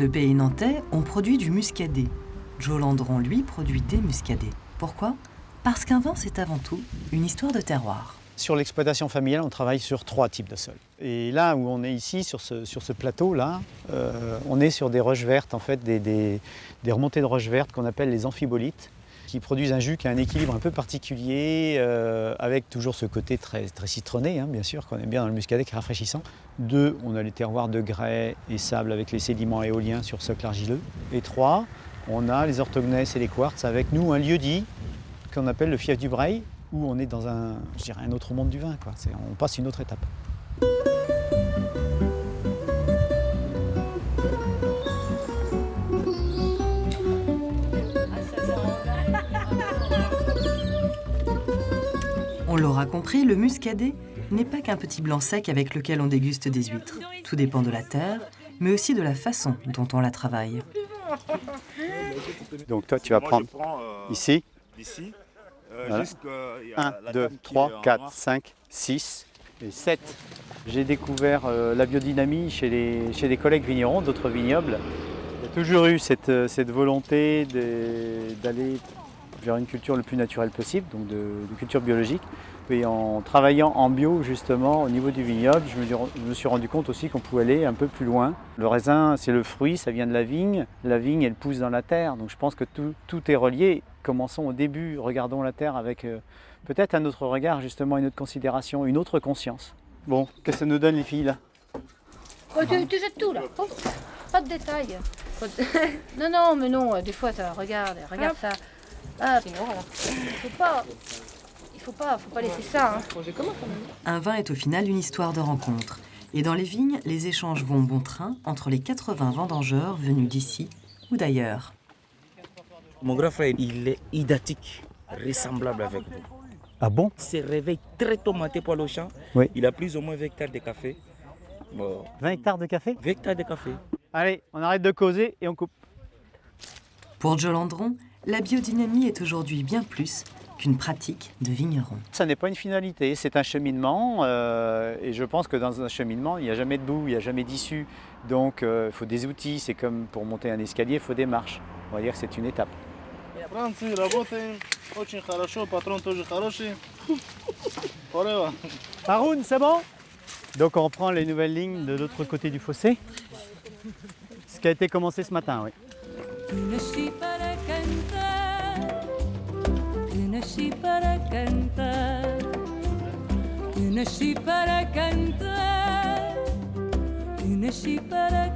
le pays nantais, on produit du muscadet. Joe Landron, lui, produit des muscadets. Pourquoi ? Parce qu'un vin, c'est avant tout une histoire de terroir. Sur l'exploitation familiale, on travaille sur 3 types de sols. Et là où on est ici, sur ce plateau-là, on est sur des roches vertes, en fait, des remontées de roches vertes qu'on appelle les amphibolites, qui produisent un jus qui a un équilibre un peu particulier, avec toujours ce côté très, très citronné, hein, bien sûr, qu'on aime bien dans le muscadet, qui est rafraîchissant. 2, on a les terroirs de grès et sable avec les sédiments éoliens sur socle argileux. Et 3, on a les orthogneiss et les quartz, avec nous un lieu-dit qu'on appelle le fief du Breil, où on est dans un autre monde du vin, quoi. On passe une autre étape. On l'aura compris, le muscadet n'est pas qu'un petit blanc sec avec lequel on déguste des huîtres. Tout dépend de la terre, mais aussi de la façon dont on la travaille. Donc toi, tu vas prendre ici. Voilà. 1, 2, 3, 4, 5, 6 et 7. J'ai découvert la biodynamie chez des collègues vignerons, d'autres vignobles. Il y a toujours eu cette volonté d'aller vers une culture le plus naturelle possible, donc de culture biologique. Et en travaillant en bio, justement, au niveau du vignoble, je me suis rendu compte aussi qu'on pouvait aller un peu plus loin. Le raisin, c'est le fruit, ça vient de la vigne. La vigne, elle pousse dans la terre. Donc je pense que tout est relié. Commençons au début, regardons la terre avec peut-être un autre regard, justement, une autre considération, une autre conscience. Bon, qu'est-ce que ça nous donne, les filles, là? Oh, tu jettes tout, là. Oh, pas de détails. Non, mais non, des fois, regarde ça. Ah, faut pas laisser ça. Hein. Un vin est au final une histoire de rencontre. Et dans les vignes, les échanges vont bon train entre les 80 vendangeurs venus d'ici ou d'ailleurs. Mon grand frère, il est identique, ressemblable avec vous. Ah bon? Il se réveille très tôt matin pour le champ. Oui. Il a plus ou moins 20 hectares de café. Bon. 20 hectares de café? 20 hectares de café. Allez, on arrête de causer et on coupe. Pour Joe Landron, la biodynamie est aujourd'hui bien plus qu'une pratique de vigneron. Ça n'est pas une finalité, c'est un cheminement et je pense que dans un cheminement, il n'y a jamais de bout, il n'y a jamais d'issue. Donc il faut des outils, c'est comme pour monter un escalier, il faut des marches. On va dire que c'est une étape. Haroun, c'est bon? Donc on reprend les nouvelles lignes de l'autre côté du fossé. Ce qui a été commencé ce matin, oui. Nasci para cantar, nasci para